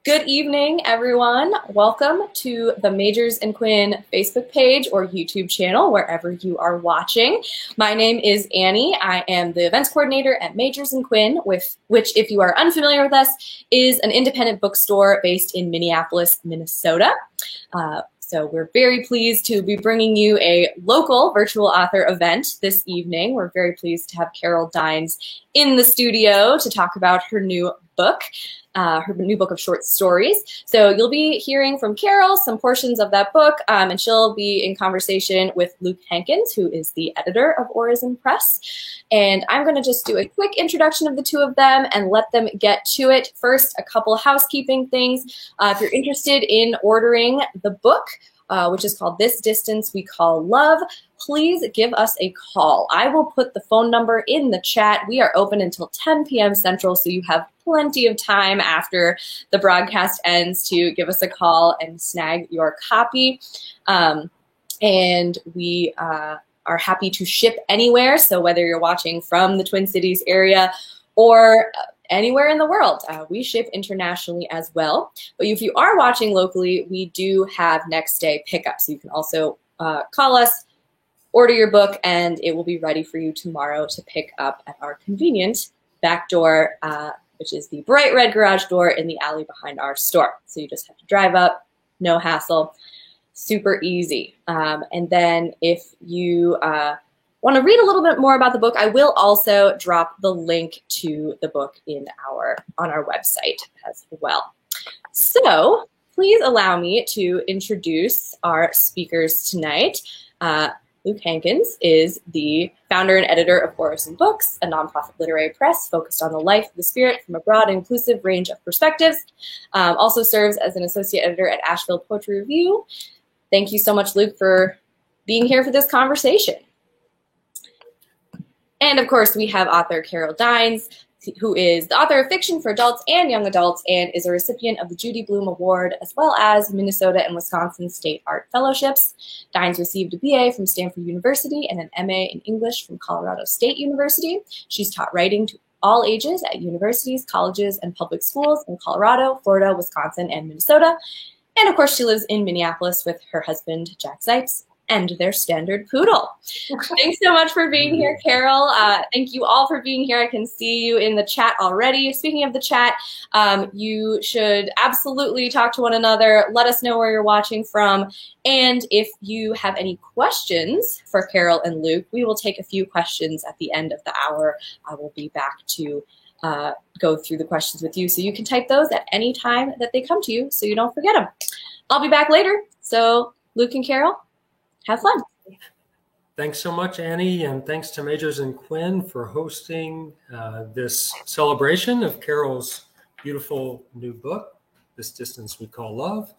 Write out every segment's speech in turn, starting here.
Good evening, everyone. Welcome to the Majors and Quinn Facebook page or YouTube channel, wherever you are watching. My name is Annie. I am the events coordinator at Majors and Quinn, which, if you are unfamiliar with us, is an independent bookstore based in Minneapolis, Minnesota. So we're very pleased to be bringing you a local virtual author event this evening. We're very pleased to have Carol Dines in the studio to talk about her new book. Her new book of short stories. So you'll be hearing from Carol some portions of that book, and she'll be in conversation with Luke Hankins, who is the editor of Orison Press. And I'm going to just do a quick introduction of the two of them and let them get to it. First, a couple housekeeping things. If you're interested in ordering the book, which is called This Distance We Call Love, please give us a call. I will put the phone number in the chat. We are open until 10 p.m. Central, so you have plenty of time after the broadcast ends to give us a call and snag your copy. And we are happy to ship anywhere, so whether you're watching from the Twin Cities area or anywhere in the world, we ship internationally as well. But if you are watching locally, we do have next day pickup. So you can also call us, order your book, and it will be ready for you tomorrow to pick up at our convenient back door, which is the bright red garage door in the alley behind our store. So you just have to drive up, no hassle, super easy. And then if you want to read a little bit more about the book, I will also drop the link to the book on our website as well. So please allow me to introduce our speakers tonight. Luke Hankins is the founder and editor of Orison Books, a nonprofit literary press focused on the life of the spirit from a broad and inclusive range of perspectives. Also serves as an associate editor at Asheville Poetry Review. Thank you so much, Luke, for being here for this conversation. And of course, we have author Carol Dines, who is the author of fiction for adults and young adults and is a recipient of the Judy Blume Award, as well as Minnesota and Wisconsin State Art Fellowships. Dines received a BA from Stanford University and an MA in English from Colorado State University. She's taught writing to all ages at universities, colleges, and public schools in Colorado, Florida, Wisconsin, and Minnesota. And of course, she lives in Minneapolis with her husband, Jack Zeitz, and their standard poodle. Thanks so much for being here, Carol. Thank you all for being here. I can see you in the chat already. Speaking of the chat, you should absolutely talk to one another. Let us know where you're watching from. And if you have any questions for Carol and Luke, we will take a few questions at the end of the hour. I will be back to go through the questions with you. So you can type those at any time that they come to you so you don't forget them. I'll be back later. So Luke and Carol, have fun. Thanks so much, Annie, and thanks to Majors and Quinn for hosting this celebration of Carol's beautiful new book, This Distance We Call Love,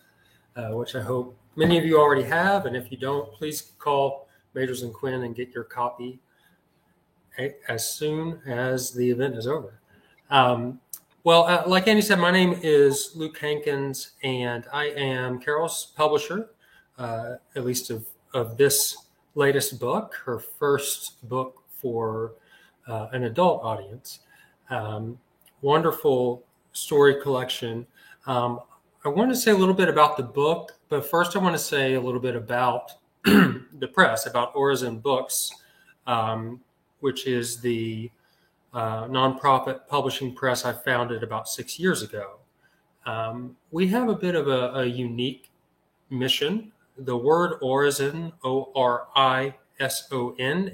which I hope many of you already have. And if you don't, please call Majors and Quinn and get your copy as soon as the event is over. Like Annie said, my name is Luke Hankins, and I am Carol's publisher, at least of this latest book, her first book for an adult audience. Wonderful story collection. I want to say a little bit about the book, but first I want to say a little bit about the press, about Orison Books, which is the nonprofit publishing press I founded about 6 years ago. We have a bit of a unique mission. The word Orison, O-R-I-S-O-N,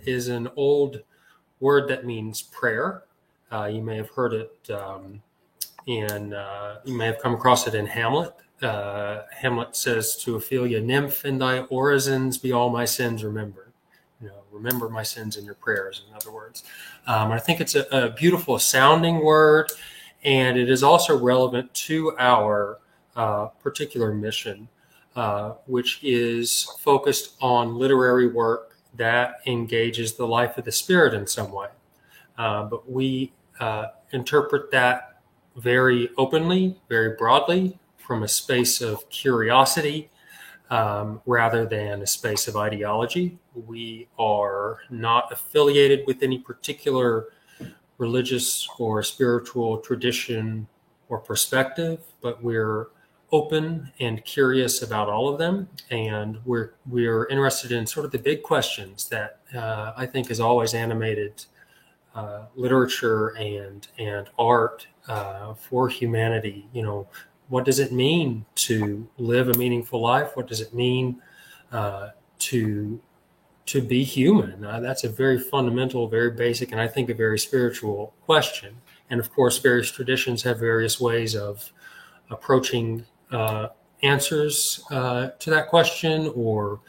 is an old word that means prayer. You may have heard it you may have come across it in Hamlet. Hamlet says to Ophelia, "Nymph, in thy orisons be all my sins remembered." Remember my sins in your prayers, in other words. I think it's a beautiful sounding word, and it is also relevant to our particular mission, which is focused on literary work that engages the life of the spirit in some way. But we interpret that very openly, very broadly, from a space of curiosity rather than a space of ideology. We are not affiliated with any particular religious or spiritual tradition or perspective, but we're open and curious about all of them, and we're interested in sort of the big questions that I think has always animated literature and art for humanity. What does it mean to live a meaningful life? What does it mean to be human? That's a very fundamental, very basic, and I think a very spiritual question. And of course, various traditions have various ways of approaching answers to that question, or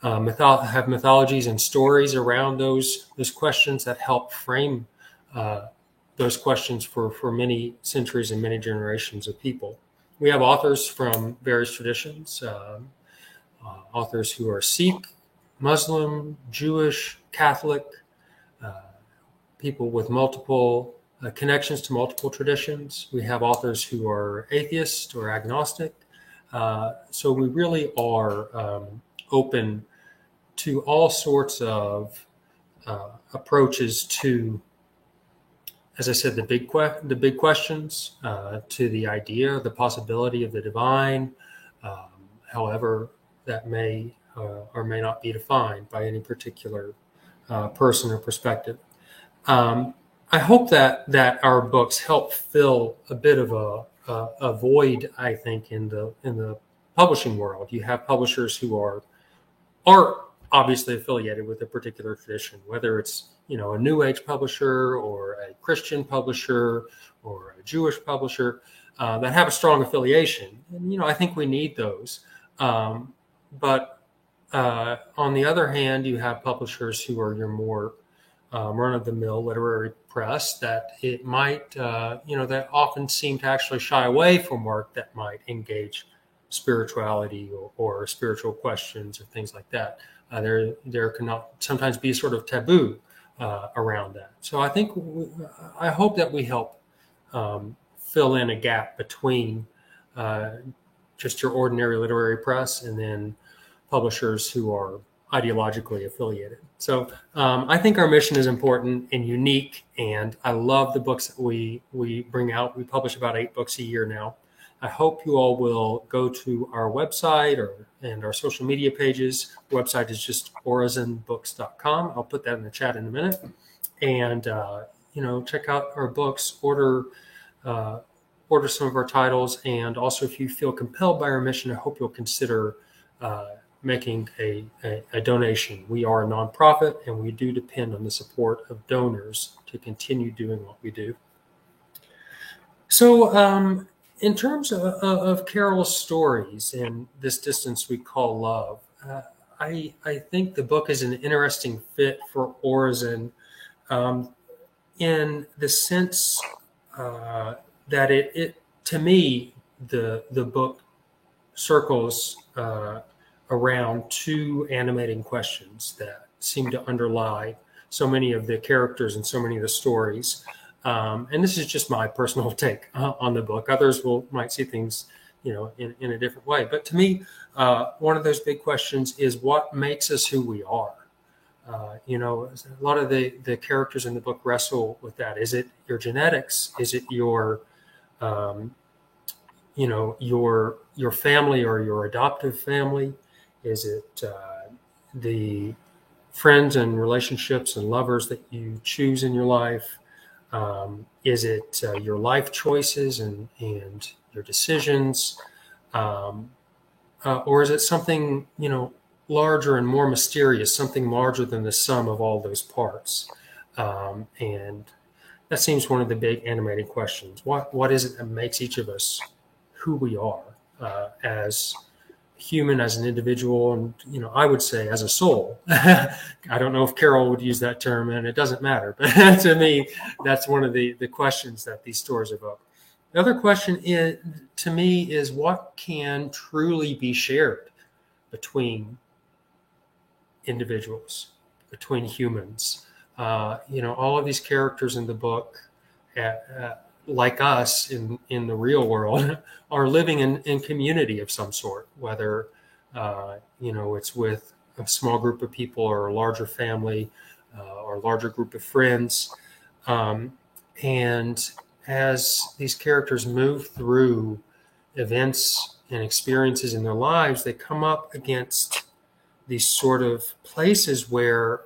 have mythologies and stories around those questions that help frame those questions for many centuries and many generations of people. We have authors from various traditions, authors who are Sikh, Muslim, Jewish, Catholic, people with multiple connections to multiple traditions. We have authors who are atheist or agnostic. So we really are open to all sorts of approaches to, as I said, the big questions, to the idea, the possibility of the divine, however that may or may not be defined by any particular person or perspective. I hope that our books help fill a bit of a void, I think, in the publishing world. You have publishers who are obviously affiliated with a particular tradition, whether it's a New Age publisher or a Christian publisher or a Jewish publisher that have a strong affiliation. And I think we need those. But on the other hand, you have publishers who are your more run-of-the-mill literary press that it might, that often seem to actually shy away from work that might engage spirituality or spiritual questions or things like that. There can sometimes be sort of taboo around that. So I hope that we help fill in a gap between just your ordinary literary press and then publishers who are ideologically affiliated. So I think our mission is important and unique, and I love the books that we bring out. We publish about 8 books a year now. I hope you all will go to our website and our social media pages. The website is just orizenbooks.com. I'll put that in the chat in a minute. And check out our books, order some of our titles, and also if you feel compelled by our mission, I hope you'll consider making a donation. We are a nonprofit, and we do depend on the support of donors to continue doing what we do. So in terms of Carol's stories and This Distance We Call Love, I think the book is an interesting fit for Orizen in the sense that it to me, the book circles around 2 animating questions that seem to underlie so many of the characters and so many of the stories. And this is just my personal take on the book. Others might see things, in a different way. But to me, one of those big questions is what makes us who we are. A lot of the characters in the book wrestle with that. Is it your genetics? Is it your family or your adoptive family? Is it the friends and relationships and lovers that you choose in your life? Is it your life choices and your decisions? Or is it something, larger and more mysterious, something larger than the sum of all those parts? And that seems one of the big animating questions. What is it that makes each of us who we are as human, as an individual, and I would say as a soul. I don't know if Carol would use that term, and it doesn't matter, but to me, that's one of the questions that these stories evoke. The other question to me is what can truly be shared between individuals, between humans. All of these characters in the book, like us in the real world, are living in community of some sort, whether it's with a small group of people or a larger family or a larger group of friends. And as these characters move through events and experiences in their lives, they come up against these sort of places where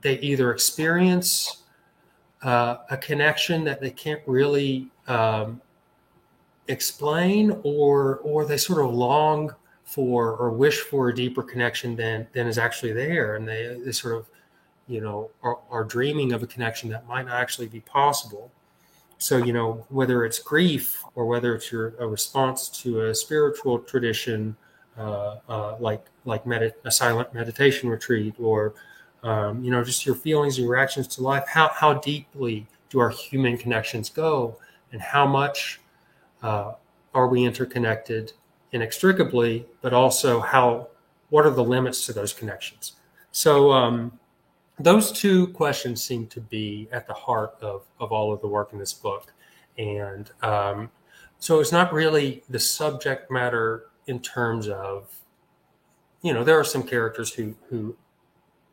they either experience a connection that they can't really explain, or they sort of long for or wish for a deeper connection than is actually there, and they sort of are dreaming of a connection that might not actually be possible. So whether it's grief or whether it's a response to a spiritual tradition, like a silent meditation retreat, or just your feelings and reactions to life, how deeply do our human connections go, and how much are we interconnected inextricably, but also what are the limits to those connections? So those two questions seem to be at the heart of all of the work in this book. And so it's not really the subject matter in terms of, there are some characters who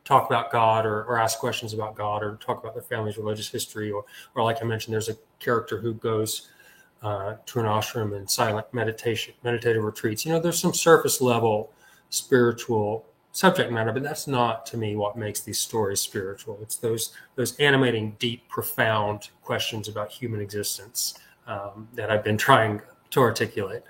talk about God, or ask questions about God, or talk about their family's religious history, or like I mentioned, there's a character who goes to an ashram and silent meditative retreats. There's some surface level spiritual subject matter, but that's not, to me, what makes these stories spiritual. It's those animating, deep, profound questions about human existence that I've been trying to articulate.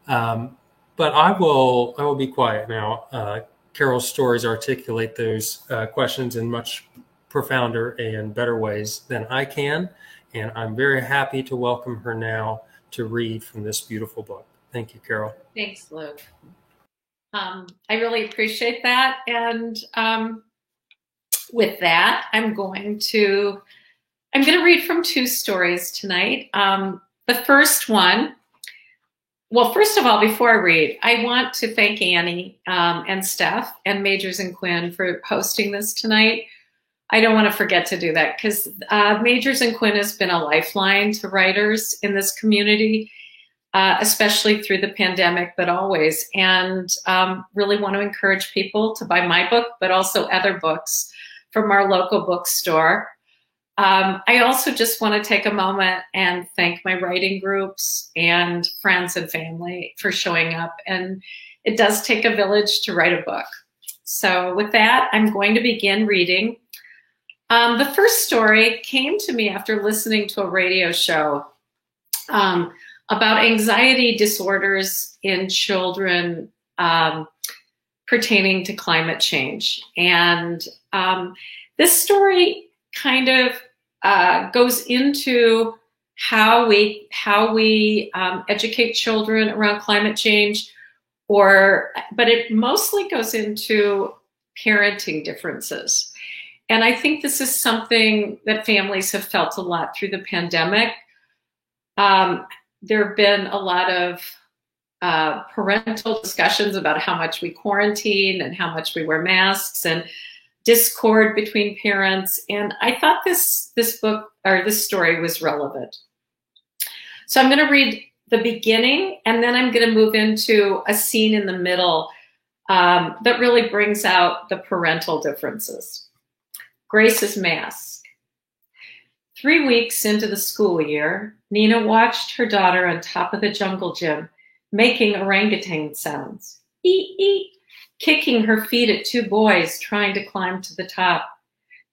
But I will be quiet now. Carol's stories articulate those questions in much profounder and better ways than I can, and I'm very happy to welcome her now to read from this beautiful book. Thank you, Carol. Thanks, Luke. I really appreciate that. And with that, I'm going to read from two stories tonight. The first one, well, first of all, before I read, I want to thank Annie and Steph and Majors and Quinn for hosting this tonight. I don't want to forget to do that, because Majors and Quinn has been a lifeline to writers in this community, especially through the pandemic, but always. And really want to encourage people to buy my book, but also other books from our local bookstore. I also just want to take a moment and thank my writing groups and friends and family for showing up. And it does take a village to write a book. So with that, I'm going to begin reading. The first story came to me after listening to a radio show about anxiety disorders in children pertaining to climate change. And this story kind of goes into how we educate children around climate change, but it mostly goes into parenting differences. And I think this is something that families have felt a lot through the pandemic. There have been a lot of parental discussions about how much we quarantine and how much we wear masks, and discord between parents. And I thought this book, or this story, was relevant. So I'm going to read the beginning, and then I'm going to move into a scene in the middle that really brings out the parental differences. Grace's mask. 3 weeks into the school year, Nina watched her daughter on top of the jungle gym making orangutan sounds. Eat, eat, kicking her feet at two boys trying to climb to the top.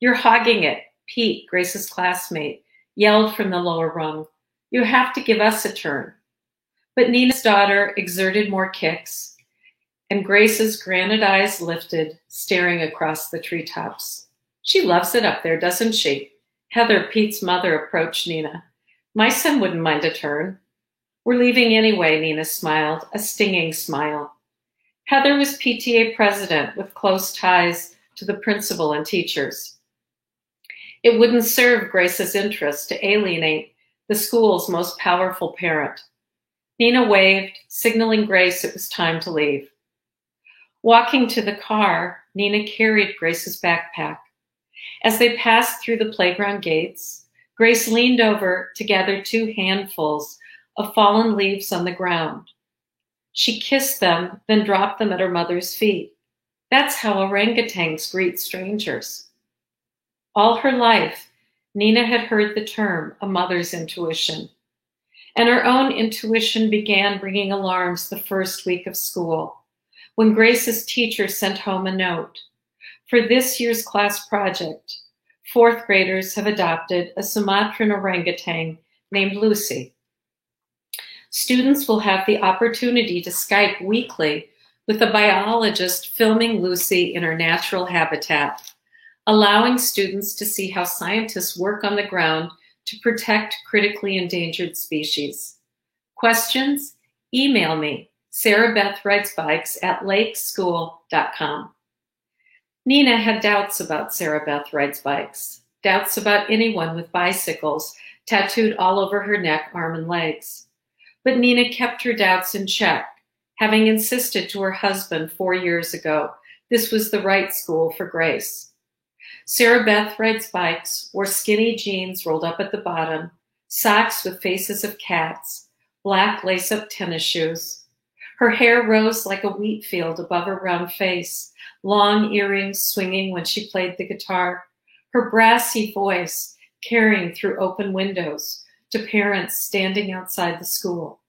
You're hogging it, Pete, Grace's classmate, yelled from the lower rung. You have to give us a turn. But Nina's daughter exerted more kicks, and Grace's granite eyes lifted, staring across the treetops. She loves it up there, doesn't she? Heather, Pete's mother, approached Nina. My son wouldn't mind a turn. We're leaving anyway, Nina smiled, a stinging smile. Heather was PTA president with close ties to the principal and teachers. It wouldn't serve Grace's interest to alienate the school's most powerful parent. Nina waved, signaling Grace it was time to leave. Walking to the car, Nina carried Grace's backpack. As they passed through the playground gates, Grace leaned over to gather 2 handfuls of fallen leaves on the ground. She kissed them, then dropped them at her mother's feet. That's how orangutans greet strangers. All her life, Nina had heard the term a mother's intuition. And her own intuition began ringing alarms the first week of school, when Grace's teacher sent home a note. For this year's class project, fourth graders have adopted a Sumatran orangutan named Lucy. Students will have the opportunity to Skype weekly with a biologist filming Lucy in her natural habitat, allowing students to see how scientists work on the ground to protect critically endangered species. Questions? Email me, sarahbethridesbikes@lakeschool.com. Nina had doubts about Sarah Beth Rides Bikes, doubts about anyone with bicycles tattooed all over her neck, arm, and legs. But Nina kept her doubts in check, having insisted to her husband 4 years ago this was the right school for Grace. Sarah Beth Rides Bikes wore skinny jeans rolled up at the bottom, socks with faces of cats, black lace-up tennis shoes. Her hair rose like a wheat field above her round face, long earrings swinging when she played the guitar, her brassy voice carrying through open windows to parents standing outside the school.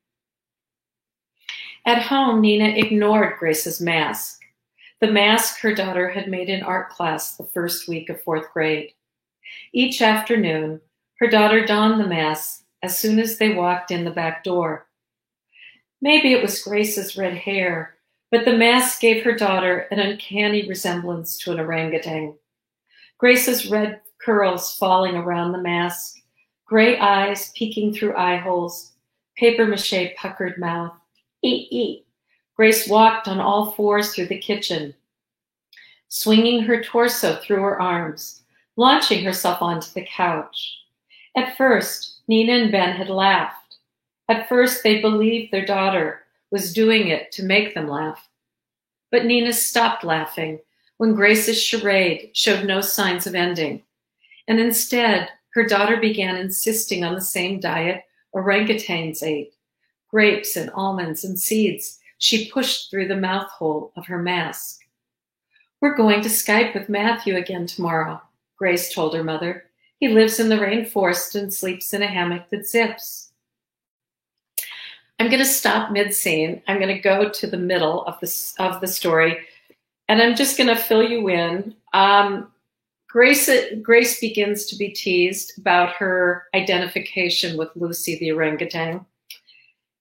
At home, Nina ignored Grace's mask, the mask her daughter had made in art class the first week of fourth grade. Each afternoon, her daughter donned the mask as soon as they walked in the back door. Maybe it was Grace's red hair, but the mask gave her daughter an uncanny resemblance to an orangutan. Grace's red curls falling around the mask, gray eyes peeking through eye holes, papier-mâché puckered mouth. Eat, eat. Grace walked on all fours through the kitchen, swinging her torso through her arms, launching herself onto the couch. At first, Nina and Ben had laughed. At first, they believed their daughter was doing it to make them laugh. But Nina stopped laughing when Grace's charade showed no signs of ending. And instead, her daughter began insisting on the same diet orangutans ate, grapes and almonds and seeds she pushed through the mouth hole of her mask. We're going to Skype with Matthew again tomorrow, Grace told her mother. He lives in the rainforest and sleeps in a hammock that zips. I'm going to stop mid-scene. I'm going to go to the middle of the story, and I'm just going to fill you in. Grace begins to be teased about her identification with Lucy the orangutan.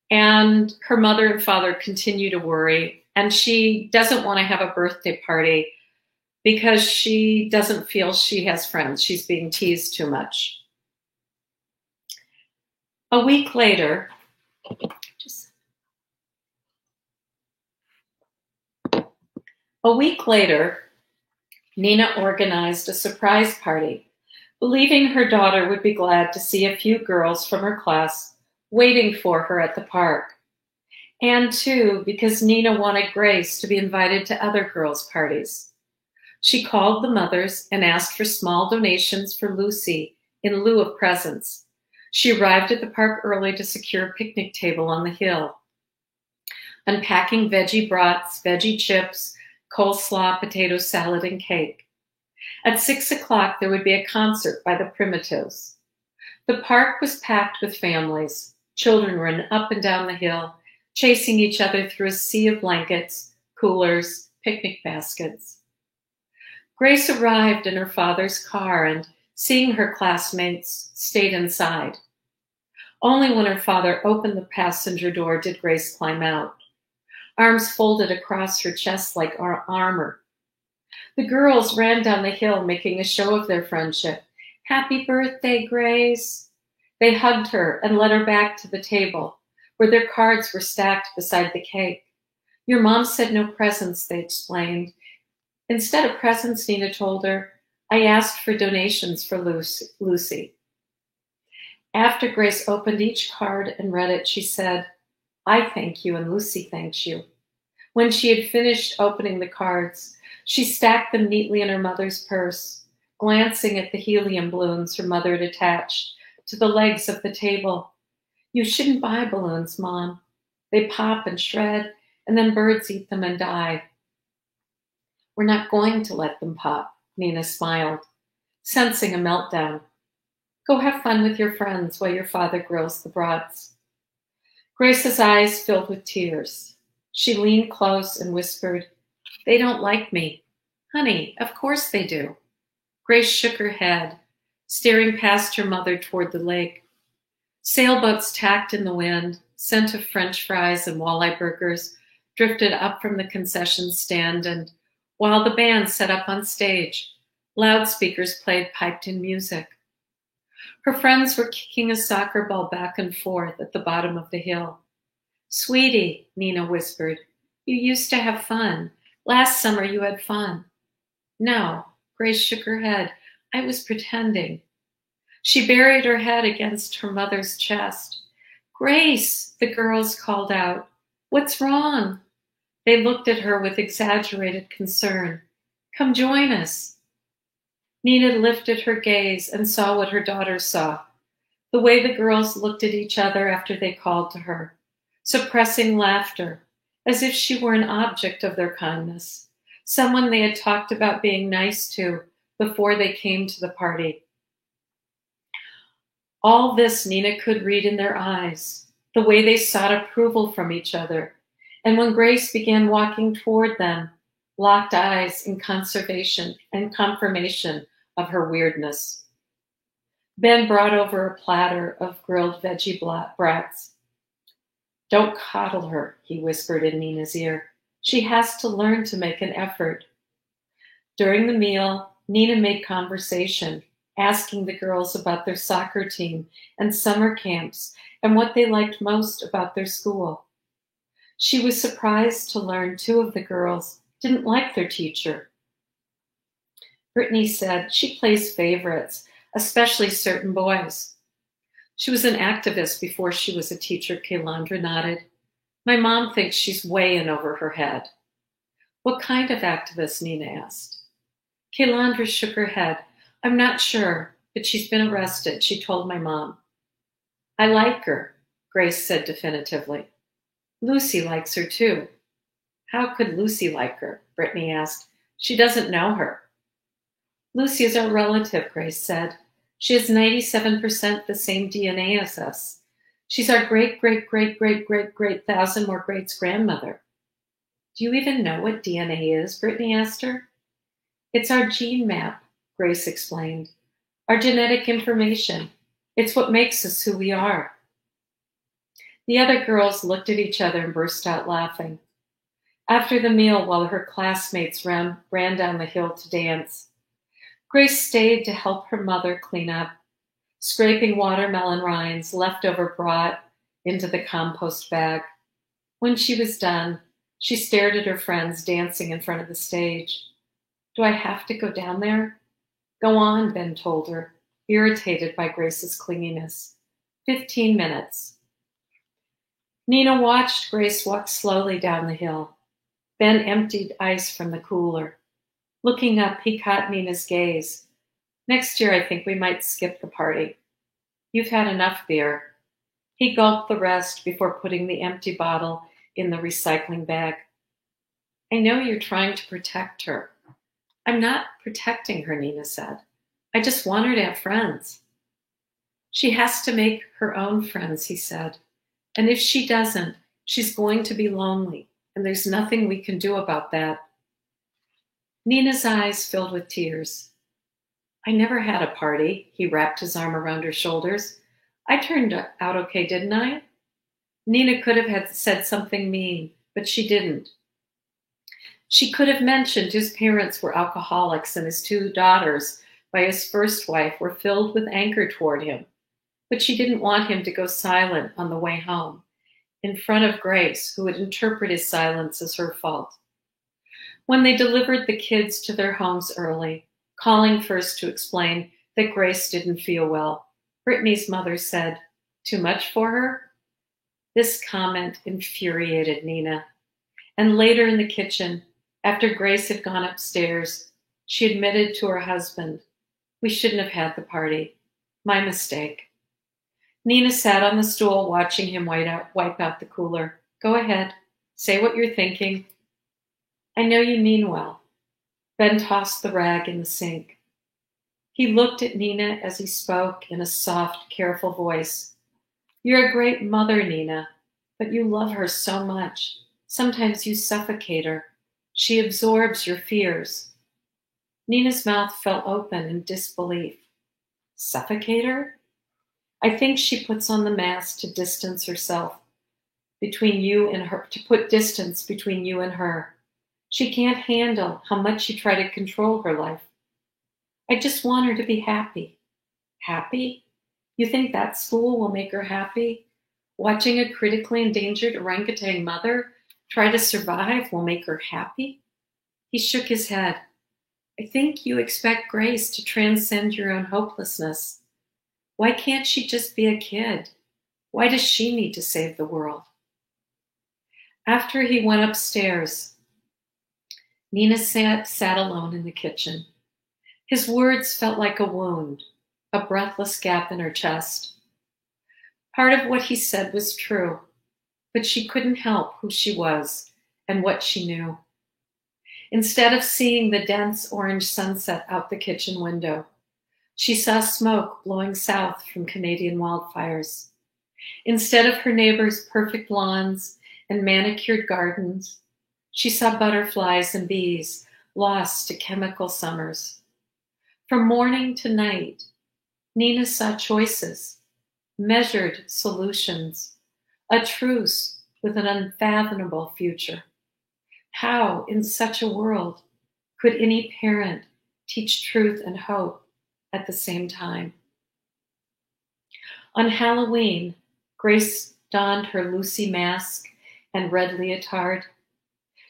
And her mother and father continue to worry, and she doesn't want to have a birthday party because she doesn't feel she has friends. She's being teased too much. A week later, Nina organized a surprise party, believing her daughter would be glad to see a few girls from her class waiting for her at the park. And too, because Nina wanted Grace to be invited to other girls' parties. She called the mothers and asked for small donations for Lucy in lieu of presents. She arrived at the park early to secure a picnic table on the hill. Unpacking veggie brats, veggie chips, coleslaw, potato salad, and cake. At 6 o'clock, there would be a concert by the Primitives. The park was packed with families. Children ran up and down the hill, chasing each other through a sea of blankets, coolers, picnic baskets. Grace arrived in her father's car and, seeing her classmates, stayed inside. Only when her father opened the passenger door did Grace climb out, arms folded across her chest like armor. The girls ran down the hill, making a show of their friendship. Happy birthday, Grace. They hugged her and led her back to the table, where their cards were stacked beside the cake. Your mom said no presents, they explained. Instead of presents, Nina told her, I asked for donations for Lucy. After Grace opened each card and read it, she said, I thank you and Lucy thanks you. When she had finished opening the cards, she stacked them neatly in her mother's purse, glancing at the helium balloons her mother had attached to the legs of the table. You shouldn't buy balloons, Mom. They pop and shred, and then birds eat them and die. We're not going to let them pop, Nina smiled, sensing a meltdown. Go have fun with your friends while your father grills the brats. Grace's eyes filled with tears. She leaned close and whispered, "They don't like me." "Honey, of course they do." Grace shook her head, staring past her mother toward the lake. Sailboats tacked in the wind, scent of French fries and walleye burgers drifted up from the concession stand, and while the band set up on stage, loudspeakers played piped-in music. Her friends were kicking a soccer ball back and forth at the bottom of the hill. "Sweetie," Nina whispered, "you used to have fun. Last summer you had fun." "No," Grace shook her head. "I was pretending." She buried her head against her mother's chest. "Grace," the girls called out, "what's wrong?" They looked at her with exaggerated concern. "Come join us." Nina lifted her gaze and saw what her daughter saw, the way the girls looked at each other after they called to her, suppressing laughter, as if she were an object of their kindness, someone they had talked about being nice to before they came to the party. All this Nina could read in their eyes, the way they sought approval from each other, and when Grace began walking toward them, locked eyes in conservation and confirmation of her weirdness. Ben brought over a platter of grilled veggie brats. "Don't coddle her," he whispered in Nina's ear. "She has to learn to make an effort." During the meal, Nina made conversation, asking the girls about their soccer team and summer camps and what they liked most about their school. She was surprised to learn 2 of the girls didn't like their teacher. Brittany said she plays favorites, especially certain boys. "She was an activist before she was a teacher," Kaylandra nodded. "My mom thinks she's way in over her head." "What kind of activist?" Nina asked. Kaylandra shook her head. "I'm not sure, but she's been arrested," she told my mom. "I like her," Grace said definitively. "Lucy likes her too." "How could Lucy like her?" Brittany asked. "She doesn't know her." "Lucy is our relative," Grace said. "She has 97% the same DNA as us. She's our great-great-great-great-great-great thousand more greats grandmother." "Do you even know what DNA is?" Brittany asked her. "It's our gene map," Grace explained. "Our genetic information. It's what makes us who we are." The other girls looked at each other and burst out laughing. After the meal, while her classmates ran down the hill to dance, Grace stayed to help her mother clean up, scraping watermelon rinds leftover brought into the compost bag. When she was done, she stared at her friends dancing in front of the stage. "Do I have to go down there?" "Go on," Ben told her, irritated by Grace's clinginess. 15 minutes. Nina watched Grace walk slowly down the hill. Ben emptied ice from the cooler. Looking up, he caught Nina's gaze. "Next year, I think we might skip the party. You've had enough beer." He gulped the rest before putting the empty bottle in the recycling bag. "I know you're trying to protect her." "I'm not protecting her," Nina said. "I just want her to have friends." "She has to make her own friends," he said. "And if she doesn't, she's going to be lonely, and there's nothing we can do about that." Nina's eyes filled with tears. "I never had a party," he wrapped his arm around her shoulders. "I turned out okay, didn't I?" Nina could have said something mean, but she didn't. She could have mentioned his parents were alcoholics and his 2 daughters by his first wife were filled with anger toward him, but she didn't want him to go silent on the way home, in front of Grace, who would interpret his silence as her fault. When they delivered the kids to their homes early, calling first to explain that Grace didn't feel well, Brittany's mother said, "Too much for her?" This comment infuriated Nina. And later in the kitchen, after Grace had gone upstairs, she admitted to her husband, "We shouldn't have had the party. My mistake." Nina sat on the stool watching him wipe out the cooler. "Go ahead. Say what you're thinking." "I know you mean well." Ben tossed the rag in the sink. He looked at Nina as he spoke in a soft, careful voice. "You're a great mother, Nina. But you love her so much. Sometimes you suffocate her. She absorbs your fears. Nina's mouth fell open in disbelief. Suffocate her? I think she puts on the mask to distance herself between you and her, to put distance between you and her. She can't handle how much you try to control her life. I just want her to be happy. Happy? You think that school will make her happy? Watching a critically endangered orangutan mother try to survive will make her happy? He shook his head. I think you expect Grace to transcend your own hopelessness. Why can't she just be a kid? Why does she need to save the world? After he went upstairs, Nina sat alone in the kitchen. His words felt like a wound, a breathless gap in her chest. Part of what he said was true, but she couldn't help who she was and what she knew. Instead of seeing the dense orange sunset out the kitchen window, she saw smoke blowing south from Canadian wildfires. Instead of her neighbors' perfect lawns and manicured gardens, she saw butterflies and bees lost to chemical summers. From morning to night, Nina saw choices, measured solutions, a truce with an unfathomable future. How, in such a world, could any parent teach truth and hope at the same time? On Halloween, Grace donned her Lucy mask and red leotard.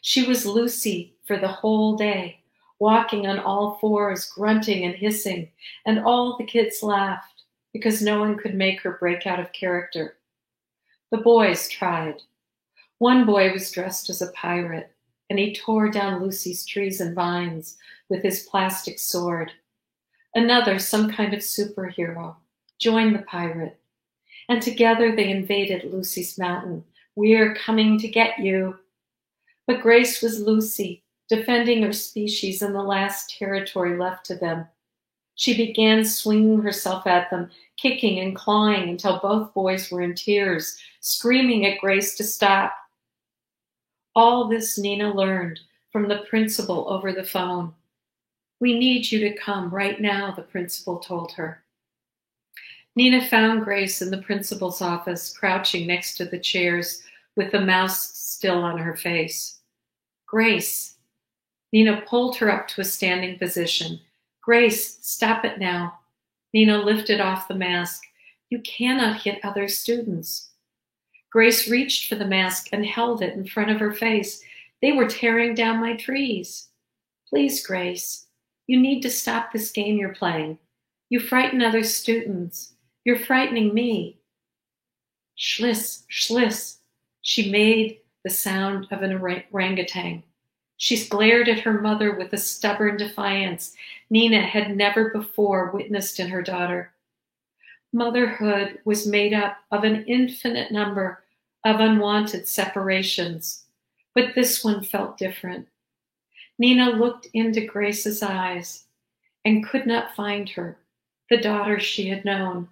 She was Lucy for the whole day, walking on all fours, grunting and hissing, and all the kids laughed because no one could make her break out of character. The boys tried. One boy was dressed as a pirate, and he tore down Lucy's trees and vines with his plastic sword. Another, some kind of superhero, joined the pirate, and together they invaded Lucy's mountain. We're coming to get you. But Grace was Lucy, defending her species in the last territory left to them. She began swinging herself at them, kicking and clawing until both boys were in tears, screaming at Grace to stop. All this Nina learned from the principal over the phone. We need you to come right now, the principal told her. Nina found Grace in the principal's office, crouching next to the chairs with the mask still on her face. Grace. Nina pulled her up to a standing position. Grace, stop it now. Nina lifted off the mask. You cannot hit other students. Grace reached for the mask and held it in front of her face. They were tearing down my trees. Please, Grace, you need to stop this game you're playing. You frighten other students. You're frightening me. Schliss, schliss. She made the sound of an orangutan. She glared at her mother with a stubborn defiance Nina had never before witnessed in her daughter. Motherhood was made up of an infinite number of unwanted separations, but this one felt different. Nina looked into Grace's eyes and could not find her, the daughter she had known.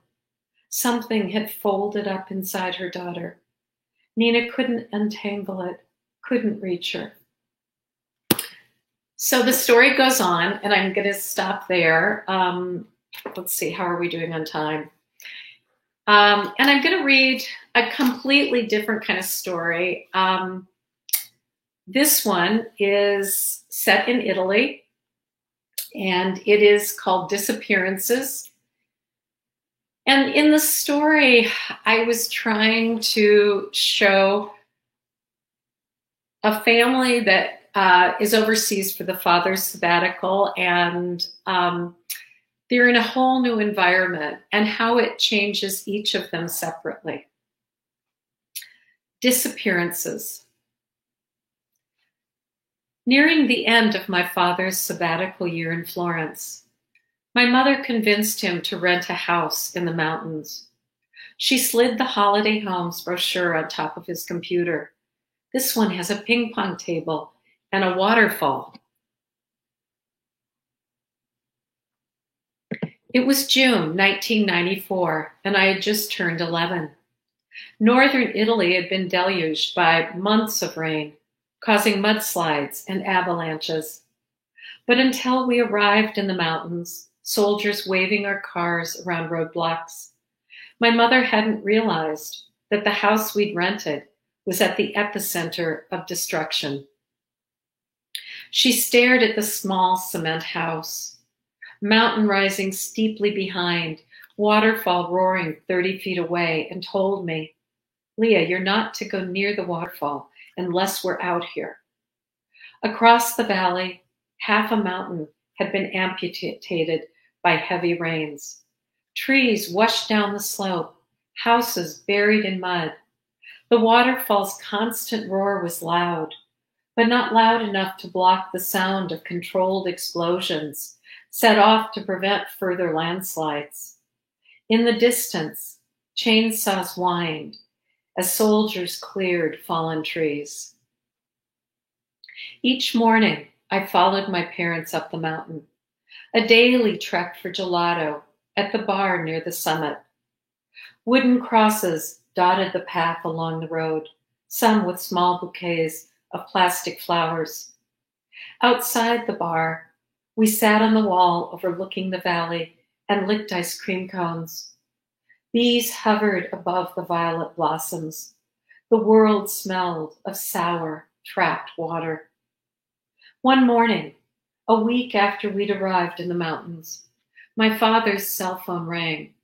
Something had folded up inside her daughter. Nina couldn't untangle it, couldn't reach her. So the story goes on, and I'm going to stop there. Let's see, how are we doing on time? And I'm going to read a completely different kind of story. This one is set in Italy, and it is called Disappearances. And in the story, I was trying to show a family that is overseas for the father's sabbatical, and they're in a whole new environment and how it changes each of them separately. Disappearances. Nearing the end of my father's sabbatical year in Florence, my mother convinced him to rent a house in the mountains. She slid the holiday homes brochure on top of his computer. This one has a ping pong table and a waterfall. It was June 1994, and I had just turned 11. Northern Italy had been deluged by months of rain, causing mudslides and avalanches. But until we arrived in the mountains, soldiers waving our cars around roadblocks, my mother hadn't realized that the house we'd rented was at the epicenter of destruction. She stared at the small cement house, mountain rising steeply behind, waterfall roaring 30 feet away, and told me, "Leah, you're not to go near the waterfall unless we're out here." Across the valley, half a mountain had been amputated by heavy rains. Trees washed down the slope, houses buried in mud. The waterfall's constant roar was loud, but not loud enough to block the sound of controlled explosions set off to prevent further landslides. In the distance, chainsaws whined as soldiers cleared fallen trees. Each morning, I followed my parents up the mountain, a daily trek for gelato at the bar near the summit. Wooden crosses dotted the path along the road, some with small bouquets of plastic flowers. Outside the bar, we sat on the wall overlooking the valley and licked ice cream cones. Bees hovered above the violet blossoms. The world smelled of sour, trapped water. One morning, a week after we'd arrived in the mountains, my father's cell phone rang,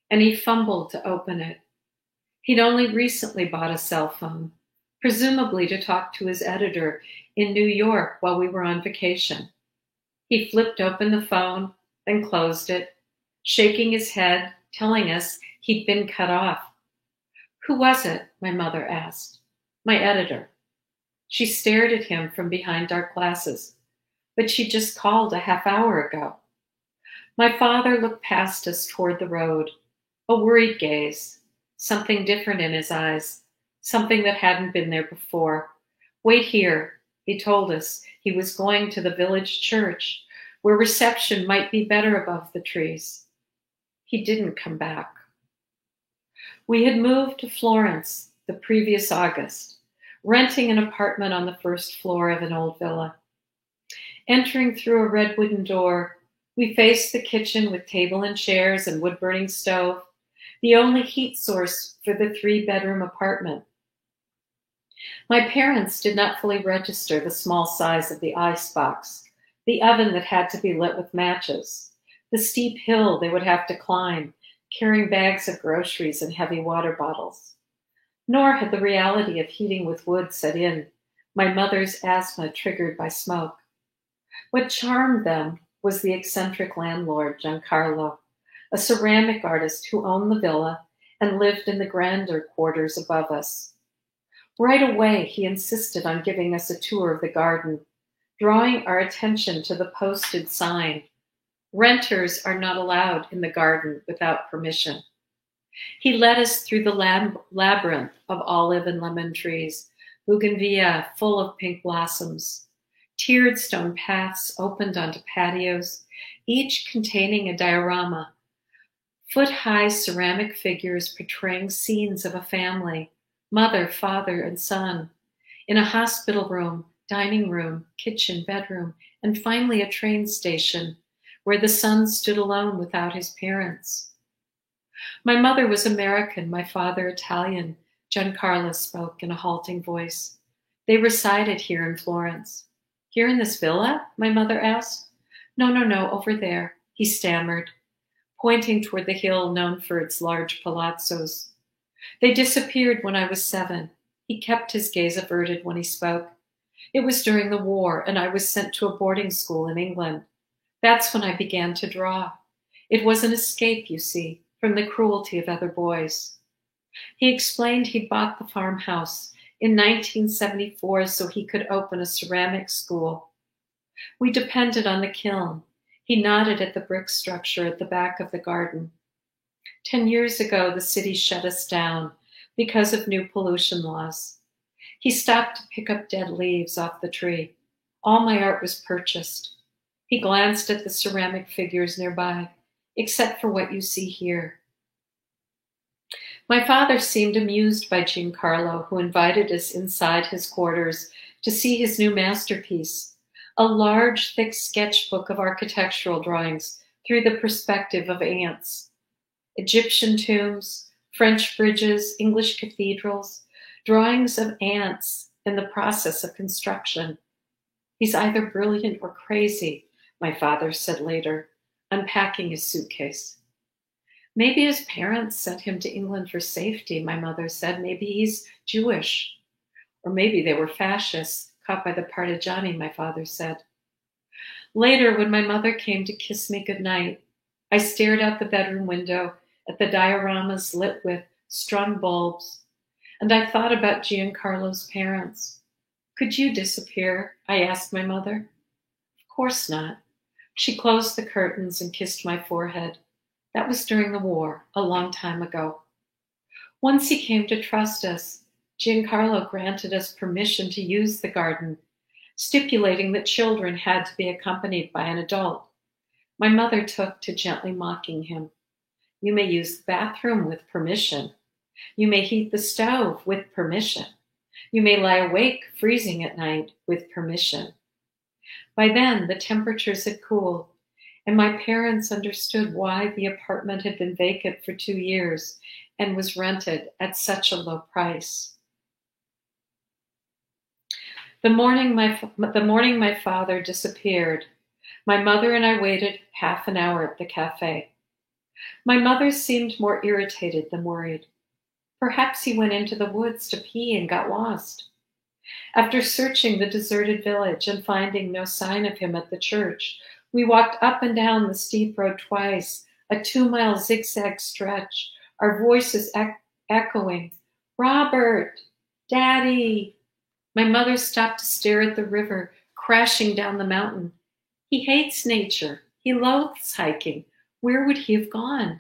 and he fumbled to open it. He'd only recently bought a cell phone, presumably to talk to his editor in New York while we were on vacation. He flipped open the phone, then closed it, shaking his head, telling us he'd been cut off. "Who was it?" my mother asked. "My editor." She stared at him from behind dark glasses. "But she just called a half hour ago." My father looked past us toward the road, a worried gaze, something different in his eyes, something that hadn't been there before. "Wait here," he told us. He was going to the village church, where reception might be better above the trees. He didn't come back. We had moved to Florence the previous August, renting an apartment on the first floor of an old villa. Entering through a red wooden door, we faced the kitchen with table and chairs and wood-burning stove, the only heat source for the 3-bedroom apartment. My parents did not fully register the small size of the icebox, the oven that had to be lit with matches, the steep hill they would have to climb, carrying bags of groceries and heavy water bottles. Nor had the reality of heating with wood set in, my mother's asthma triggered by smoke. What charmed them was the eccentric landlord, Giancarlo, a ceramic artist who owned the villa and lived in the grander quarters above us. Right away, he insisted on giving us a tour of the garden, drawing our attention to the posted sign, "Renters are not allowed in the garden without permission." He led us through the labyrinth of olive and lemon trees, bougainvillea full of pink blossoms. Tiered stone paths opened onto patios, each containing a diorama, foot-high ceramic figures portraying scenes of a family, mother, father, and son, in a hospital room, dining room, kitchen, bedroom, and finally a train station where the son stood alone without his parents. My mother was American, my father Italian, Giancarlo spoke in a halting voice. They resided here in Florence. "Here in this villa?" my mother asked. No, over there," he stammered, pointing toward the hill known for its large palazzos. "They disappeared when I was 7. He kept his gaze averted when he spoke. "It was during the war, and I was sent to a boarding school in England. That's when I began to draw. It was an escape, you see, from the cruelty of other boys." He explained he'd bought the farmhouse in 1974 so he could open a ceramic school. We depended on the kiln. He nodded at the brick structure at the back of the garden. 10 years ago, the city shut us down because of new pollution laws. He stopped to pick up dead leaves off the tree. All my art was purchased. He glanced at the ceramic figures nearby, except for what you see here. My father seemed amused by Giancarlo, who invited us inside his quarters to see his new masterpiece, a large, thick sketchbook of architectural drawings through the perspective of ants. Egyptian tombs, French bridges, English cathedrals, drawings of ants in the process of construction. He's either brilliant or crazy, my father said later, unpacking his suitcase. Maybe his parents sent him to England for safety, my mother said. Maybe he's Jewish. Or maybe they were fascists, caught by the Partigiani, my father said. Later, when my mother came to kiss me goodnight, I stared out the bedroom window at the dioramas lit with strung bulbs, and I thought about Giancarlo's parents. Could you disappear? I asked my mother. Of course not. She closed the curtains and kissed my forehead. That was during the war, a long time ago. Once he came to trust us, Giancarlo granted us permission to use the garden, stipulating that children had to be accompanied by an adult. My mother took to gently mocking him. You may use the bathroom with permission. You may heat the stove with permission. You may lie awake freezing at night with permission. By then, the temperatures had cooled, and my parents understood why the apartment had been vacant for 2 years and was rented at such a low price. The morning my father disappeared, my mother and I waited half an hour at the cafe. My mother seemed more irritated than worried. Perhaps he went into the woods to pee and got lost. After searching the deserted village and finding no sign of him at the church, we walked up and down the steep road twice, a 2-mile zigzag stretch, our voices echoing, Robert, Daddy. My mother stopped to stare at the river crashing down the mountain. He hates nature. He loathes hiking. Where would he have gone?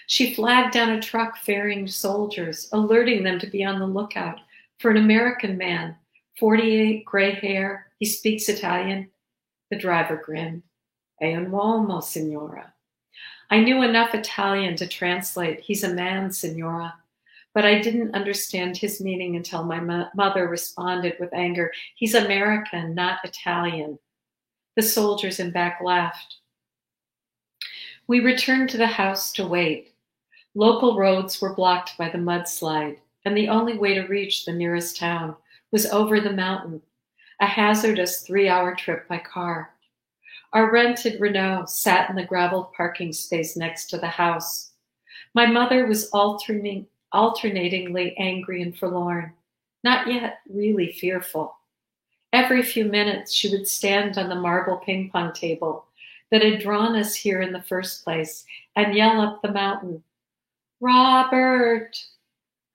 She flagged down a truck ferrying soldiers, alerting them to be on the lookout for an American man, 48, gray hair. He speaks Italian. The driver grinned. È un uomo, signora. I knew enough Italian to translate, he's a man, signora, but I didn't understand his meaning until my mother responded with anger. He's American, not Italian. The soldiers in back laughed. We returned to the house to wait. Local roads were blocked by the mudslide, and the only way to reach the nearest town was over the mountain, a hazardous 3-hour trip by car. Our rented Renault sat in the gravel parking space next to the house. My mother was alternatingly angry and forlorn, not yet really fearful. Every few minutes, she would stand on the marble ping pong table that had drawn us here in the first place and yell up the mountain, Robert,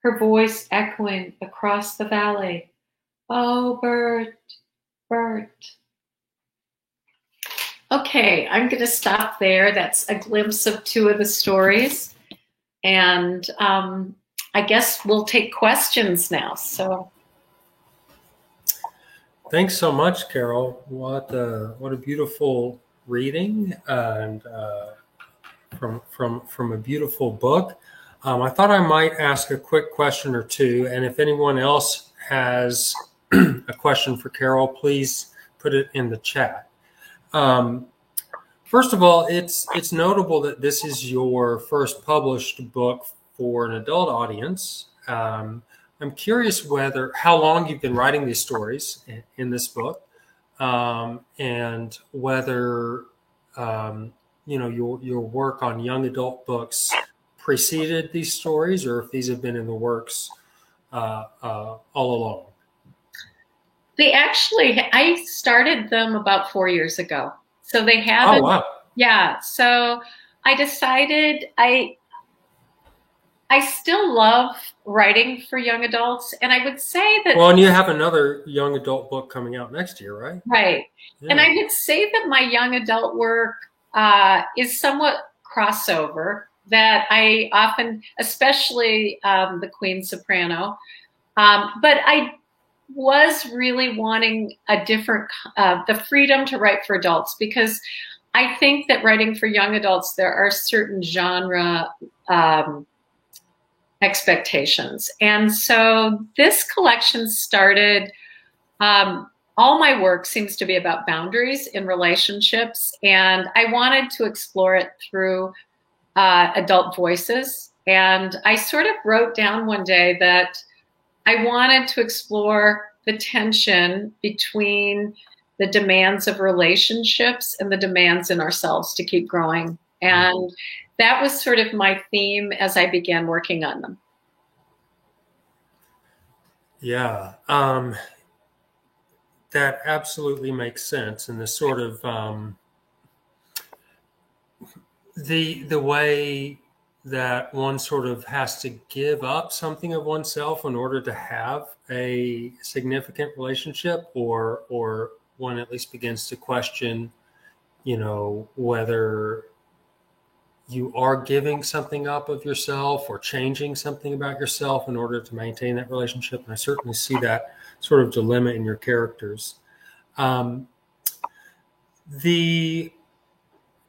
her voice echoing across the valley. Oh, Bert, Bert. Okay, I'm going to stop there. That's a glimpse of 2 of the stories. And I guess we'll take questions now. So, thanks so much, Carol. What a beautiful reading, and from a beautiful book. I thought I might ask a quick question or 2, and if anyone else has a question for Carol, please put it in the chat. First of all, it's notable that this is your first published book for an adult audience. I'm curious how long you've been writing these stories in this book, and whether your work on young adult books preceded these stories, or if these have been in the works all along. I started them about 4 years ago. So they haven't. Oh, wow. Yeah. So I decided I still love writing for young adults. And I would say that. Well, and you have another young adult book coming out next year, right? Right. Yeah. And I would say that my young adult work is somewhat crossover, that I often, especially The Queen Soprano, but I was really wanting a different, the freedom to write for adults, because I think that writing for young adults, there are certain genre expectations. And so this collection started, all my work seems to be about boundaries in relationships, and I wanted to explore it through adult voices. And I sort of wrote down one day that I wanted to explore the tension between the demands of relationships and the demands in ourselves to keep growing. And that was sort of my theme as I began working on them. Yeah, that absolutely makes sense. And the sort of the way that one sort of has to give up something of oneself in order to have a significant relationship, or one at least begins to question, whether you are giving something up of yourself or changing something about yourself in order to maintain that relationship. And I certainly see that sort of dilemma in your characters. The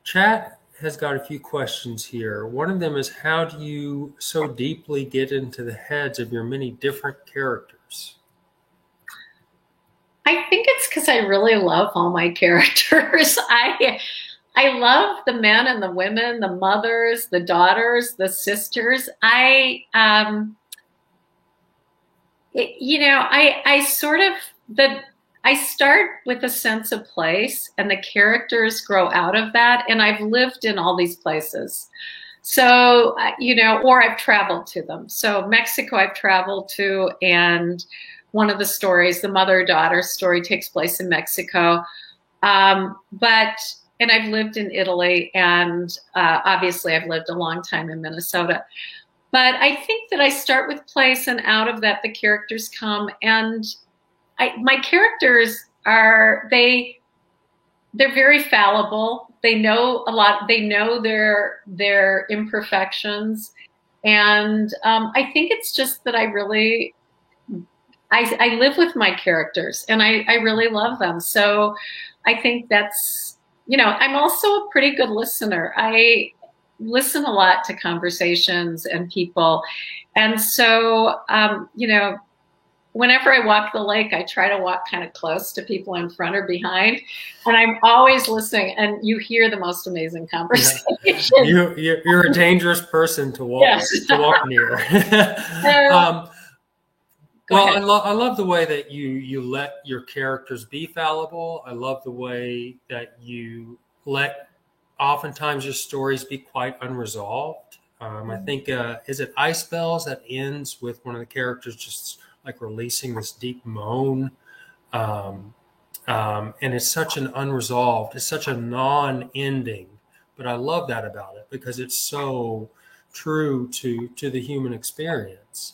chat has got a few questions here. One of them is, how do you so deeply get into the heads of your many different characters? I think it's because I really love all my characters. I love the men and the women, the mothers, the daughters, the sisters. I start with a sense of place, and the characters grow out of that. And I've lived in all these places. So, or I've traveled to them. So Mexico I've traveled to, and one of the stories, the mother-daughter story, takes place in Mexico. And I've lived in Italy, and obviously I've lived a long time in Minnesota. But I think that I start with place, and out of that the characters come. And my characters they're very fallible. They know a lot. They know their imperfections. And I think it's just that I live with my characters, and I really love them. So I think that's, I'm also a pretty good listener. I listen a lot to conversations and people. And so, whenever I walk the lake, I try to walk kind of close to people in front or behind, and I'm always listening, and you hear the most amazing conversations. You're a dangerous person to walk, yes. to walk near. I love the way that you let your characters be fallible. I love the way that you let oftentimes your stories be quite unresolved. I think, is it Ice Bells that ends with one of the characters just like releasing this deep moan? And it's such an unresolved, it's such a non-ending, but I love that about it because it's so true to the human experience.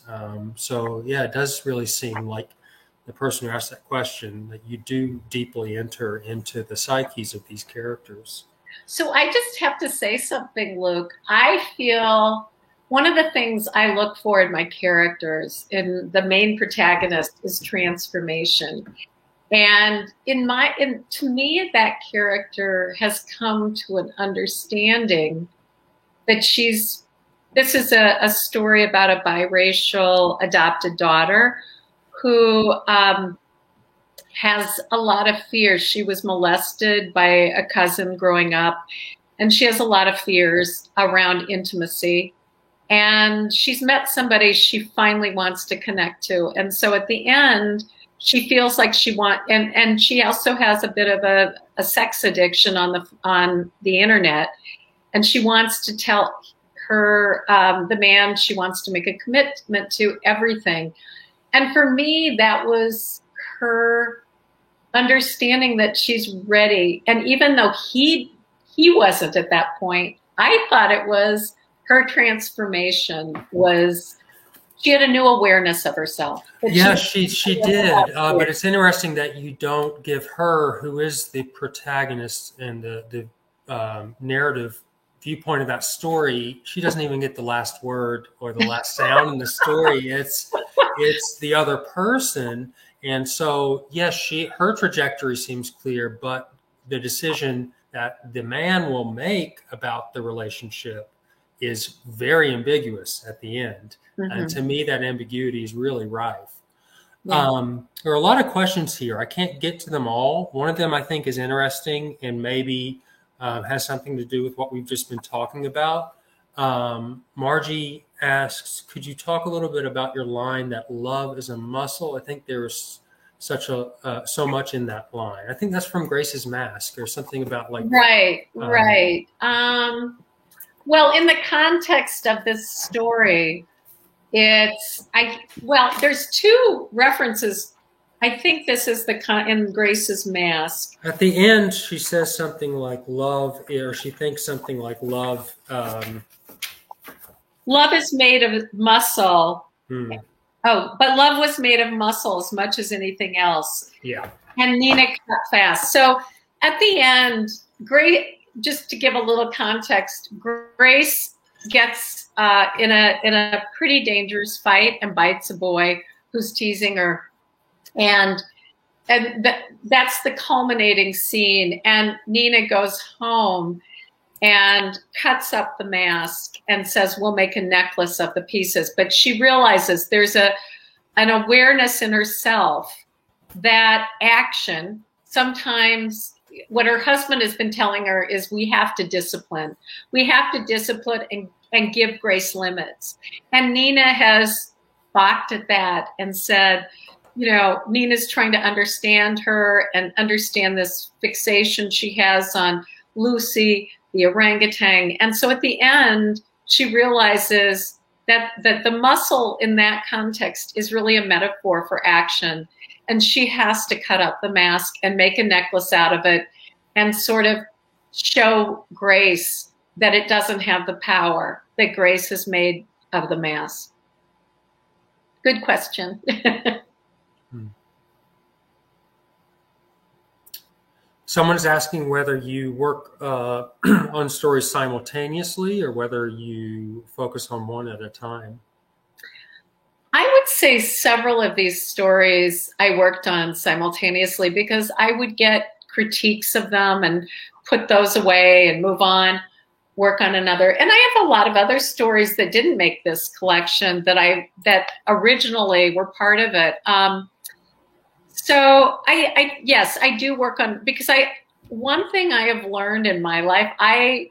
So yeah, it does really seem like the person who asked that question, that you do deeply enter into the psyches of these characters. So I just have to say something, Luke. I feel one of the things I look for in my characters, in the main protagonist, is transformation. And to me, that character has come to an understanding that this is a story about a biracial adopted daughter who has a lot of fears. She was molested by a cousin growing up, and she has a lot of fears around intimacy. And she's met somebody she finally wants to connect to. And so at the end, she feels like and she also has a bit of a sex addiction on the internet. And she wants to tell the man she wants to make a commitment to everything. And for me, that was her understanding that she's ready. And even though he wasn't at that point, I thought it was her transformation was, she had a new awareness of herself. Yeah, she did. But it's interesting that you don't give her, who is the protagonist and the narrative viewpoint of that story, she doesn't even get the last word or the last sound in the story. It's the other person. And so, yes, her trajectory seems clear, but the decision that the man will make about the relationship is very ambiguous at the end. Mm-hmm. And to me, that ambiguity is really rife. Yeah. There are a lot of questions here. I can't get to them all. One of them I think is interesting and maybe has something to do with what we've just been talking about. Margie asks, could you talk a little bit about your line that love is a muscle? I think there's so much in that line. I think that's from Grace's Mask or something about like. Right. Well, in the context of this story, there's two references. I think this is in Grace's Mask. At the end, she says something like love, or she thinks something like love. Love is made of muscle. Oh, but love was made of muscle as much as anything else. Yeah. And Nina cut fast. So at the end, just to give a little context, Grace gets in a pretty dangerous fight and bites a boy who's teasing her, and that's the culminating scene. And Nina goes home and cuts up the mask and says, we'll make a necklace of the pieces. But she realizes there's an awareness in herself that action, sometimes what her husband has been telling her is we have to discipline. We have to discipline and give Grace limits. And Nina has balked at that and said, Nina's trying to understand her and understand this fixation she has on Lucy, the orangutan. And so at the end, she realizes that the muscle in that context is really a metaphor for action. And she has to cut up the mask and make a necklace out of it and sort of show Grace that it doesn't have the power that Grace has made of the mask. Good question. Someone's asking whether you work on stories simultaneously or whether you focus on one at a time. I would say several of these stories I worked on simultaneously because I would get critiques of them and put those away and move on, work on another. And I have a lot of other stories that didn't make this collection that originally were part of it. So yes, I do work on, because one thing I have learned in my life, I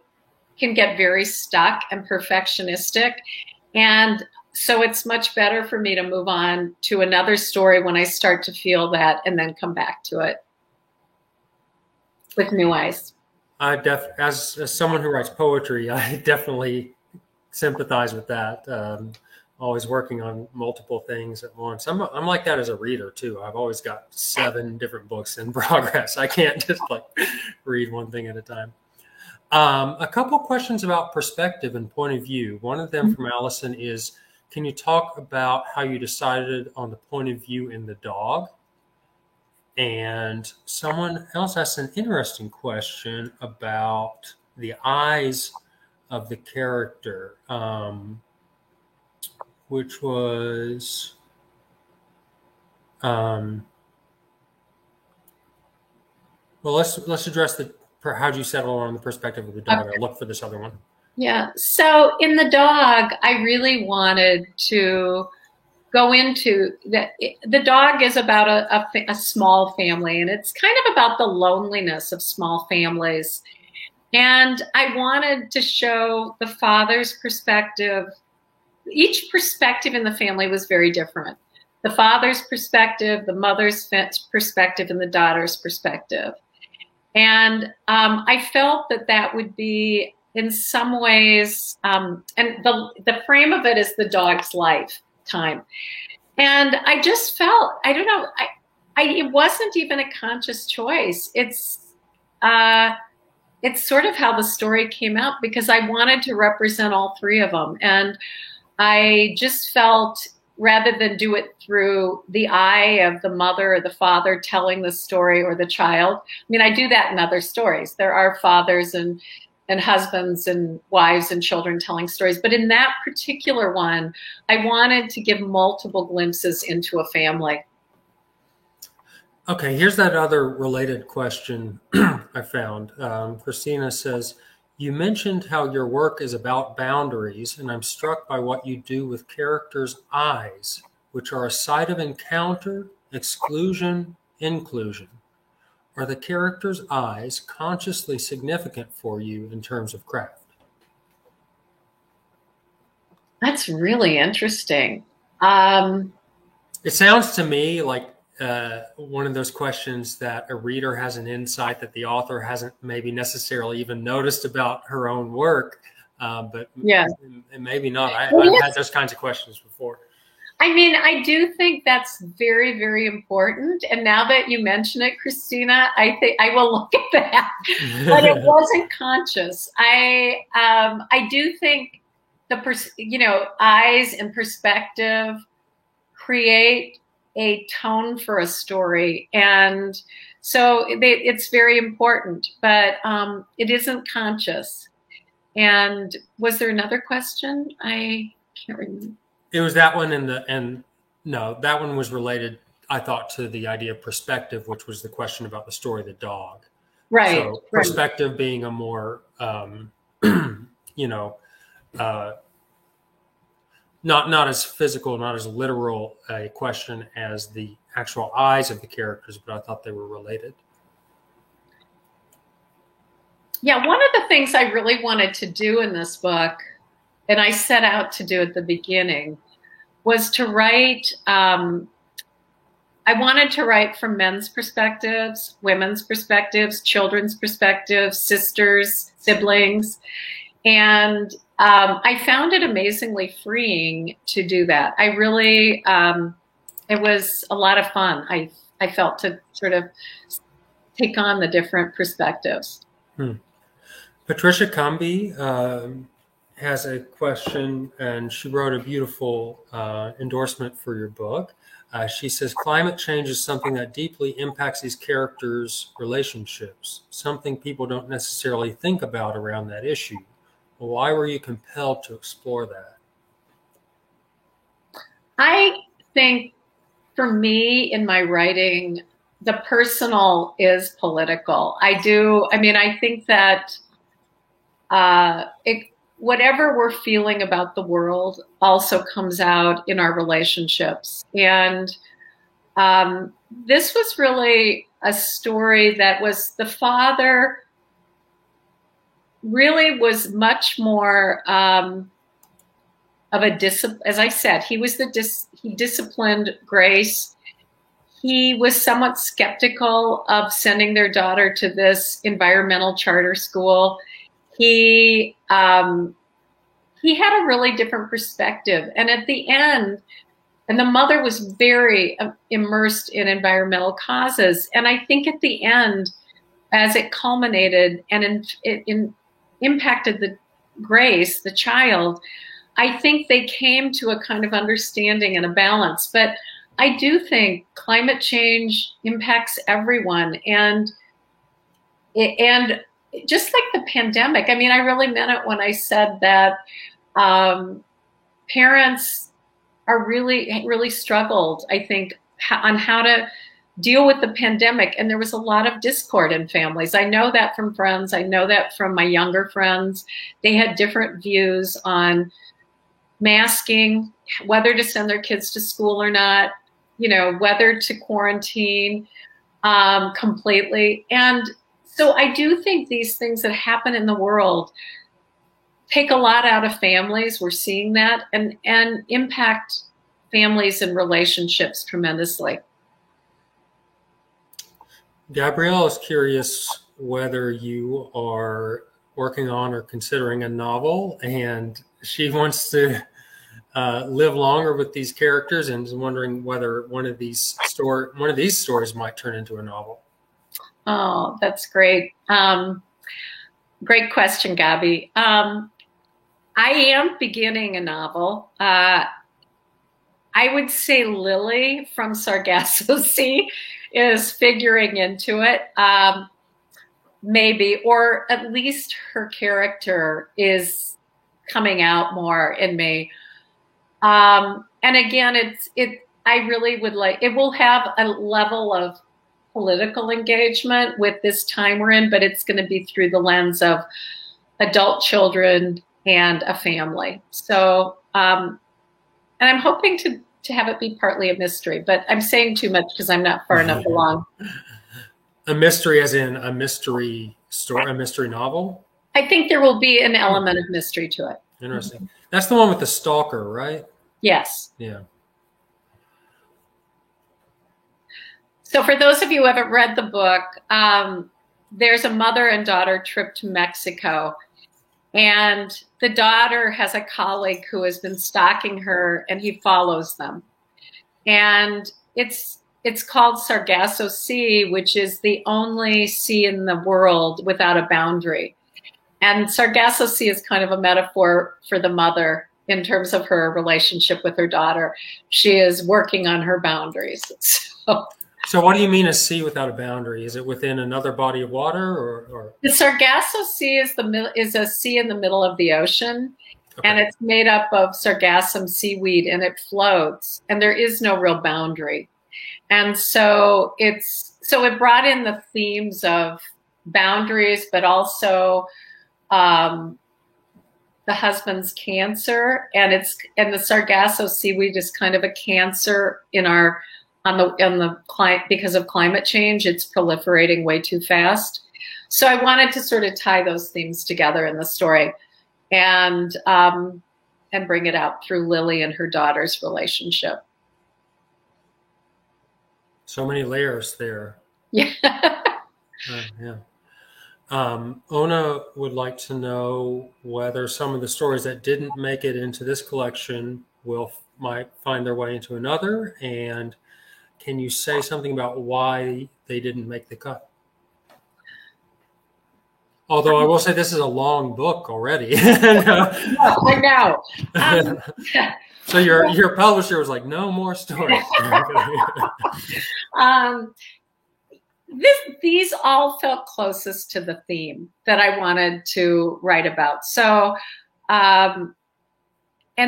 can get very stuck and perfectionistic. And so it's much better for me to move on to another story when I start to feel that and then come back to it with new eyes. As someone who writes poetry, I definitely sympathize with that. Always working on multiple things at once. I'm like that as a reader too. I've always got 7 different books in progress. I can't just read one thing at a time. A couple questions about perspective and point of view. One of them from Allison is, can you talk about how you decided on the point of view in the dog? And someone else asked an interesting question about the eyes of the character, which was, well, let's address how'd you settle on the perspective of the dog? Okay. I'll look for this other one. Yeah. So in the dog, I really wanted to go into that. The dog is about a small family, and it's kind of about the loneliness of small families. And I wanted to show the father's perspective. Each perspective in the family was very different. The father's perspective, the mother's perspective, and the daughter's perspective. And I felt that would be, in some ways, and the frame of it is the dog's lifetime. And I just felt, I don't know, it wasn't even a conscious choice. It's sort of how the story came out, because I wanted to represent all 3 of them. And I just felt, rather than do it through the eye of the mother or the father telling the story, or the child. I mean, I do that in other stories. There are fathers and husbands and wives and children telling stories. But in that particular one, I wanted to give multiple glimpses into a family. Okay, here's that other related question I found. Christina says, You mentioned how your work is about boundaries, and I'm struck by what you do with characters' eyes, which are a site of encounter, exclusion, inclusion. Are the characters' eyes consciously significant for you in terms of craft? That's really interesting. It sounds to me like one of those questions that a reader has an insight that the author hasn't maybe necessarily even noticed about her own work, but Yeah. maybe not. I've had those kinds of questions before. I mean, I do think that's very, very important. And now that you mention it, Christina, I think I will look at that. But it wasn't conscious. I do think eyes and perspective create a tone for a story, and so it's very important. But it isn't conscious. And was there another question? I can't remember. It was that one, and no, that one was related, I thought, to the idea of perspective, which was the question about the story of the dog. Right. So perspective being a more, not as physical, not as literal a question as the actual eyes of the characters, but I thought they were related. Yeah, one of the things I really wanted to do in this book, and I set out to do at the beginning, was to write, I wanted to write from men's perspectives, women's perspectives, children's perspectives, sisters, siblings. And I found it amazingly freeing to do that. I really, it was a lot of fun. I felt to sort of take on the different perspectives. Patricia Cumby has a question, and she wrote a beautiful endorsement for your book. She says, climate change is something that deeply impacts these characters' relationships, something people don't necessarily think about around that issue. Why were you compelled to explore that? I think for me in my writing, the personal is political. I think that whatever we're feeling about the world also comes out in our relationships. And this was really a story that was, the father really was much more of a as I said, he was he disciplined Grace. He was somewhat skeptical of sending their daughter to this environmental charter school. He had a really different perspective. And at the end, and the mother was very immersed in environmental causes. And I think at the end, as it culminated and it impacted the Grace, the child, I think they came to a kind of understanding and a balance. But I do think climate change impacts everyone. And just like the pandemic, I mean, I really meant it when I said that parents are really, really struggled, I think, on how to deal with the pandemic. And there was a lot of discord in families. I know that from friends. I know that from my younger friends. They had different views on masking, whether to send their kids to school or not, whether to quarantine completely. And so I do think these things that happen in the world take a lot out of families. We're seeing that and impact families and relationships tremendously. Gabrielle is curious whether you are working on or considering a novel, and she wants to live longer with these characters and is wondering whether one of these stories might turn into a novel. Oh, that's great. Great question, Gabby. I am beginning a novel. I would say Lily from Sargasso Sea is figuring into it, maybe, or at least her character is coming out more in me. And again, I really would like, it will have a level of political engagement with this time we're in, but it's going to be through the lens of adult children, and a family. So, and I'm hoping to have it be partly a mystery, but I'm saying too much because I'm not far enough along. A mystery as in a mystery story, a mystery novel? I think there will be an element of mystery to it. Interesting. That's the one with the stalker, right? Yes. Yeah. So for those of you who haven't read the book, there's a mother and daughter trip to Mexico. And the daughter has a colleague who has been stalking her, and he follows them. And it's called Sargasso Sea, which is the only sea in the world without a boundary. And Sargasso Sea is kind of a metaphor for the mother in terms of her relationship with her daughter. She is working on her boundaries. So what do you mean a sea without a boundary? Is it within another body of water, or? The Sargasso Sea is a sea in the middle of the ocean, Okay. and it's made up of sargassum seaweed, and it floats, and there is no real boundary. And so it brought in the themes of boundaries, but also the husband's cancer, and the sargasso seaweed is kind of a cancer in on the climate because of climate change. It's proliferating way too fast. So I wanted to sort of tie those themes together in the story, and bring it out through Lily and her daughter's relationship. So many layers there. Yeah. Yeah. Ona would like to know whether some of the stories that didn't make it into this collection might find their way into another, and can you say something about why they didn't make the cut? Although I will say this is a long book already. I know. So your publisher was like, no more stories. These all felt closest to the theme that I wanted to write about. So, and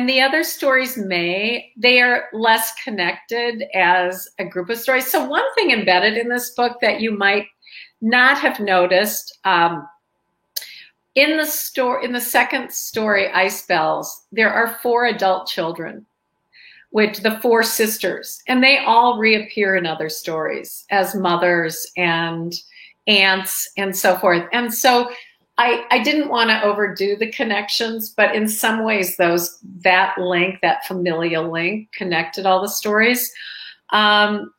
the other stories they are less connected as a group of stories. So one thing embedded in this book that you might not have noticed, in the second story, Ice Bells, there are 4 adult children, with the 4 sisters, and they all reappear in other stories as mothers and aunts and so forth. And so I didn't want to overdo the connections, but in some ways that familial link connected all the stories. I'm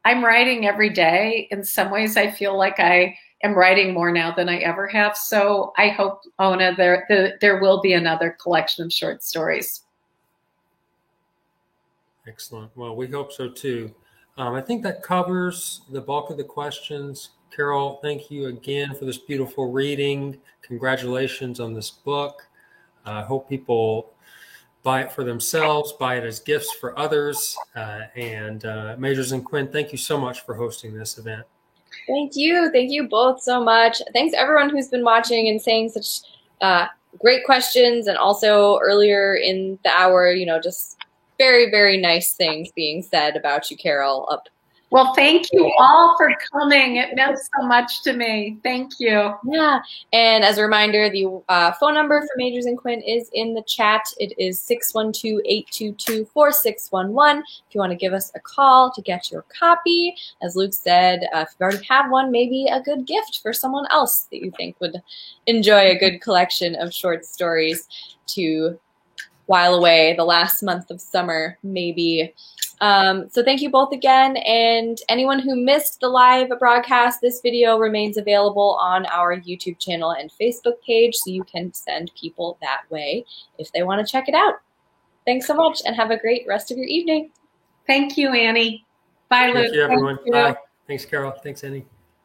writing every day. In some ways, I feel like I am writing more now than I ever have. So I hope, Ona, there will be another collection of short stories. Excellent. Well, we hope so too. I think that covers the bulk of the questions. Carol, thank you again for this beautiful reading. Congratulations on this book. I hope people buy it for themselves, buy it as gifts for others. And Majors and Quinn, thank you so much for hosting this event. Thank you. Thank you both so much. Thanks everyone who's been watching and saying such great questions, and also earlier in the hour, just very, very nice things being said about you, Carol. Well, thank you all for coming. It meant so much to me. Thank you. Yeah. And as a reminder, the phone number for Majors and Quinn is in the chat. It is 612-822-4611. If you want to give us a call to get your copy. As Luke said, if you already have one, maybe a good gift for someone else that you think would enjoy a good collection of short stories to while away the last month of summer, maybe. So thank you both again, and anyone who missed the live broadcast, this video remains available on our YouTube channel and Facebook page, so you can send people that way if they want to check it out. Thanks so much, and have a great rest of your evening. Thank you, Annie. Bye, Luke. Thank you, everyone. Bye. Thanks, Carol. Thanks, Annie.